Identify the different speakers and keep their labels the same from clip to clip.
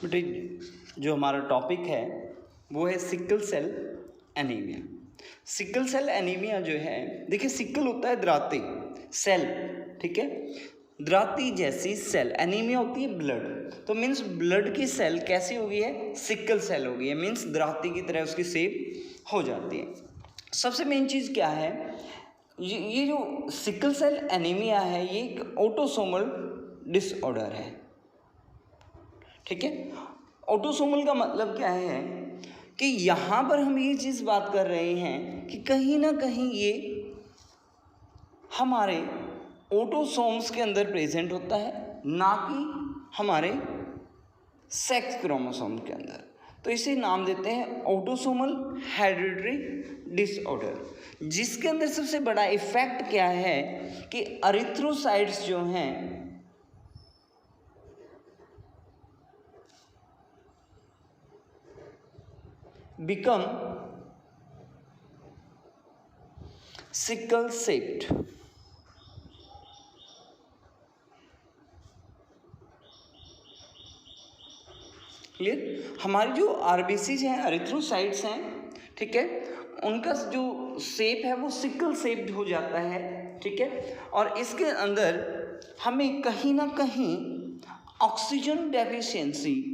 Speaker 1: बेटे जो हमारा टॉपिक है वो है sickle cell anaemia. Sickle cell anaemia जो है, देखिए सिकल होता है द्राती, सेल, ठीक है, द्राती जैसी सेल, एनीमिया होती है ब्लड, तो मीन्स ब्लड की सेल कैसी हो गई है, सिकल सेल हो गई है, मीन्स द्राती की तरह उसकी शेप हो जाती है। सबसे मेन चीज़ क्या है, ये जो सिकल सेल एनीमिया है ये एक ऑटोसोमल डिसऑर्डर है, ठीक है। ऑटोसोमल का मतलब क्या है कि यहाँ पर हम ये चीज़ बात कर रहे हैं कि कहीं ना कहीं ये हमारे ऑटोसोम्स के अंदर प्रेजेंट होता है, ना कि हमारे सेक्स क्रोमोसोम के अंदर। तो इसे नाम देते हैं ऑटोसोमल हेरिडिटरी डिसऑर्डर, जिसके अंदर सबसे बड़ा इफेक्ट क्या है कि एरिथ्रोसाइट्स जो हैं become sickle shaped, क्लियर। हमारी जो आरबीसीज हैं, एरिथ्रोसाइट्स हैं, ठीक है, उनका जो शेप है वो सिकल शेप्ड हो जाता है, ठीक है। और इसके अंदर हमें कहीं ना कहीं ऑक्सीजन डेफिशिएंसी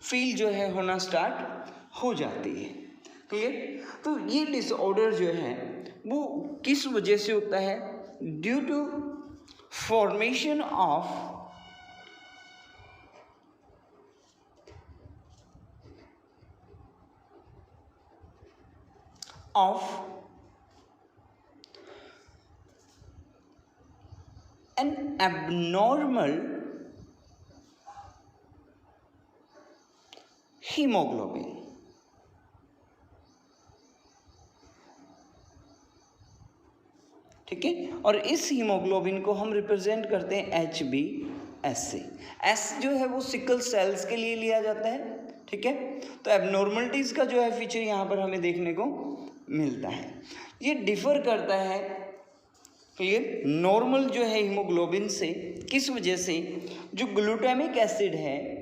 Speaker 1: फील जो है होना स्टार्ट हो जाती है, क्लियर। तो ये डिसऑर्डर जो है वो किस वजह से होता है, due to formation of an abnormal haemoglobin, ठीक है। और इस हीमोग्लोबिन को हम रिप्रेजेंट करते हैं HbS से। S जो है वो सिकल सेल्स के लिए लिया जाता है, ठीक है। तो एबनॉर्मलिटीज का जो है फीचर यहाँ पर हमें देखने को मिलता है। ये डिफर करता है, क्लियर, नॉर्मल जो है हीमोग्लोबिन से, किस वजह से, जो ग्लूटामिक एसिड है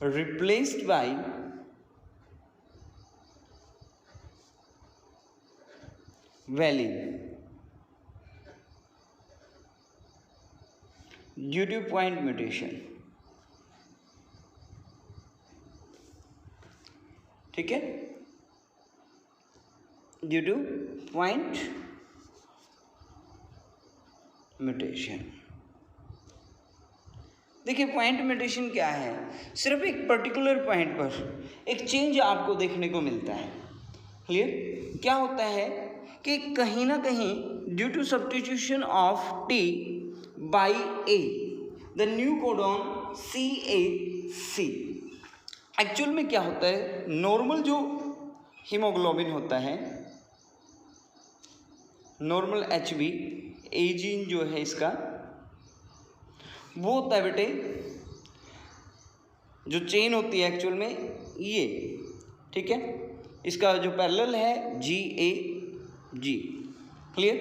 Speaker 1: replaced by valine due to point mutation, ठीक है, ड्यू टू पॉइंट म्यूटेशन। देखिए पॉइंट म्यूटेशन क्या है, सिर्फ एक पर्टिकुलर पॉइंट पर एक चेंज आपको देखने को मिलता है, क्लियर। क्या होता है कि कहीं ना कहीं due to substitution of T by A the new codon CAC। Actual में क्या होता है, नॉर्मल जो हीमोग्लोबिन होता है, नॉर्मल HB A जीन जो है इसका, वो होता है बेटे, जो चेन होती है एक्चुअल में ये, ठीक है, इसका जो पैरेलल है GAG, क्लियर।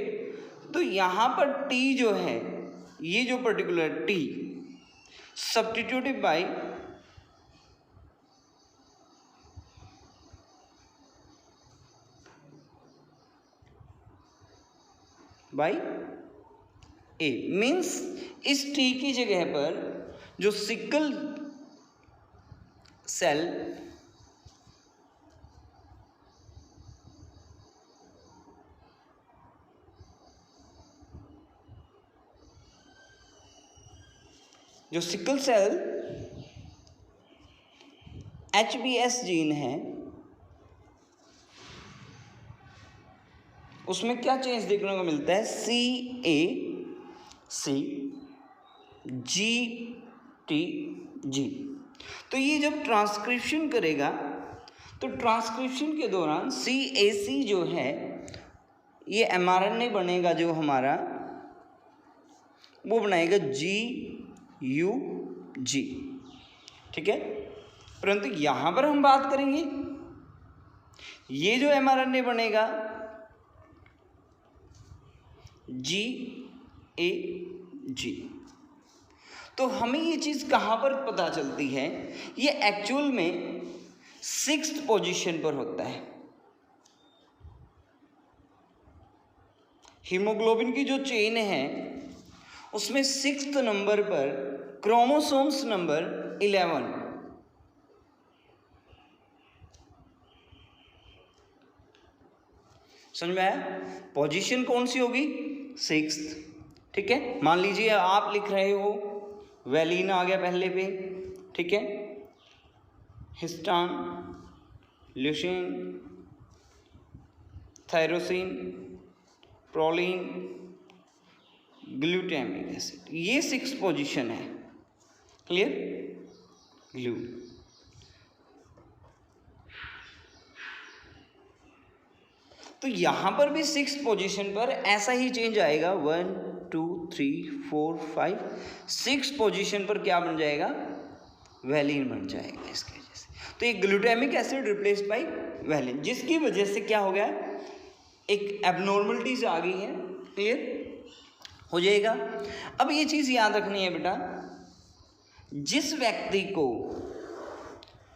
Speaker 1: तो यहाँ पर T जो है, ये जो particular T substituted by A, means इस T की जगह पर जो सिकल सेल HbS जीन है, उसमें क्या चेंज देखने को मिलता है, CACGTG। तो ये जब ट्रांसक्रिप्शन करेगा तो ट्रांसक्रिप्शन के दौरान CAC जो है ये mRNA बनेगा, जो हमारा वो बनाएगा GUG, ठीक है। परंतु यहाँ पर हम बात करेंगे, ये जो mRNA बनेगा GAG, तो हमें ये चीज़ कहाँ पर पता चलती है? ये एक्चुअल में 6th पोजीशन पर होता है। हीमोग्लोबिन की जो चेन है उसमें 6th नंबर पर क्रोमोसोम्स नंबर 11, समझ में आया? पोजीशन कौन सी होगी? 6th। ठीक है, मान लीजिए आप लिख रहे हो वैलिन आ गया पहले पे, ठीक है, हिस्टान, leucine, tyrosine, proline, glutamic acid, ये 6th पोजीशन है। क्लियर? ग्लू। तो यहां पर भी 6th पोजीशन पर ऐसा ही चेंज आएगा। 1 2 3 4 5 6th पोजीशन पर क्या बन जाएगा? वैलिन बन जाएगा इसकी वजह से। तो ये glutamic acid replaced by valine, जिसकी वजह से क्या हो गया? एक एबनॉर्मलिटीज आ गई है। क्लियर हो जाएगा? अब ये चीज़ याद रखनी है बेटा, जिस व्यक्ति को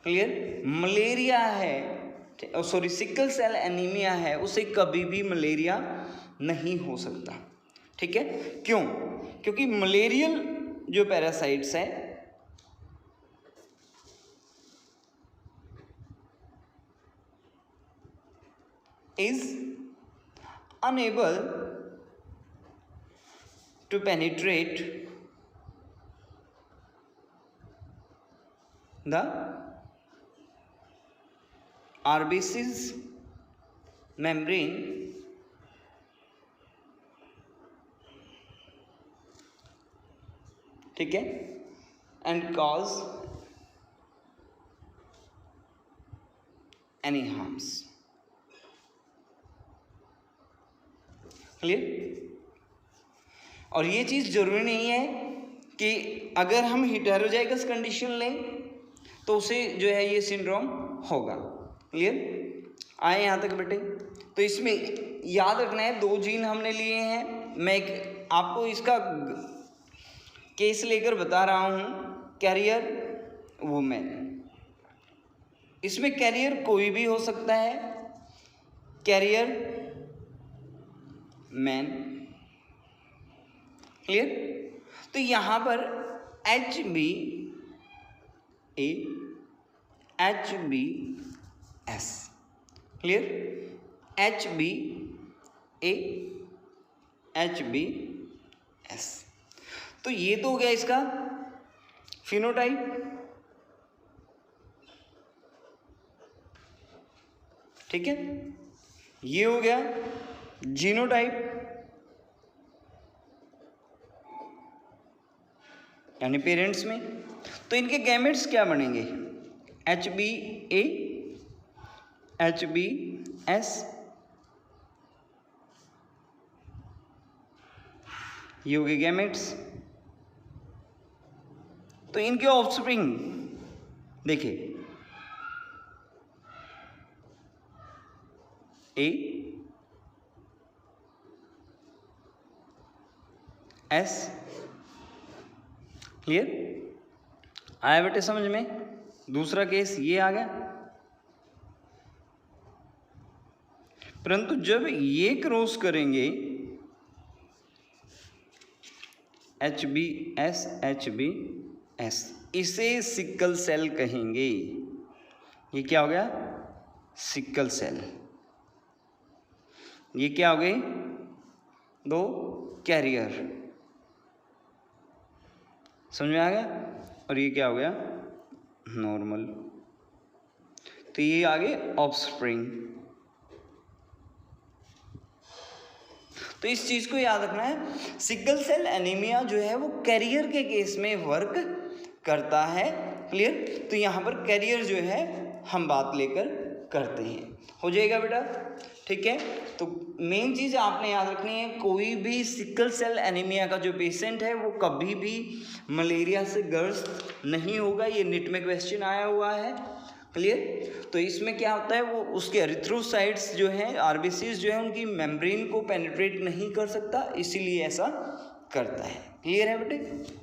Speaker 1: क्लियर मलेरिया है, सॉरी सिकल सेल एनीमिया है, उसे कभी भी मलेरिया नहीं हो सकता। ठीक है, क्यों? क्योंकि मलेरियल जो पैरासाइट्स है is unable to penetrate the RBC's membrane ठीक है, and cause any harms। Clear? और ये चीज़ जरूरी नहीं है कि अगर हम हेटेरोजाइगस कंडीशन लें तो उसे जो है ये सिंड्रोम होगा। क्लियर? आए यहाँ तक बेटे? तो इसमें याद रखना है 2 जीन हमने लिए हैं। मैं एक आपको इसका केस लेकर बता रहा हूँ, कैरियर वुमेन। इसमें कैरियर कोई भी हो सकता है, कैरियर मैन। क्लियर? तो यहां पर HbA/HbS। क्लियर? HbA/HbS। तो ये तो हो गया इसका फिनोटाइप। ठीक है, ये हो गया जीनोटाइप, यानी पेरेंट्स में। तो इनके गैमेट्स क्या बनेंगे? HbA/HbS, ये हो गए गैमेट्स। तो इनके ऑफस्प्रिंग देखिए, A/S। क्लियर? आया बेटे समझ में? दूसरा केस ये आ गया। परंतु जब ये क्रॉस करेंगे HbS/HbS, इसे सिकल सेल कहेंगे। ये क्या हो गया? Sickle cell. ये क्या हो गए? 2 कैरियर। समझ में आ गया? और ये क्या हो गया? नॉर्मल। तो ये आगे ऑफस्प्रिंग। तो इस चीज को याद रखना है, सिकल सेल एनीमिया जो है वो कैरियर के केस में वर्क करता है। क्लियर? तो यहाँ पर कैरियर जो है हम बात लेकर करते हैं। हो जाएगा बेटा? ठीक है। तो मेन चीज़ आपने याद रखनी है, कोई भी सिकल सेल एनीमिया का जो पेशेंट है वो कभी भी मलेरिया से ग्रस्त नहीं होगा। ये निट में क्वेश्चन आया हुआ है, क्लियर। तो इसमें क्या होता है, वो उसके एरिथ्रोसाइट्स जो हैं, आरबीसीज जो है, उनकी मेम्ब्रेन को पेनिट्रेट नहीं कर सकता, इसीलिए ऐसा करता है। क्लियर है बेटे।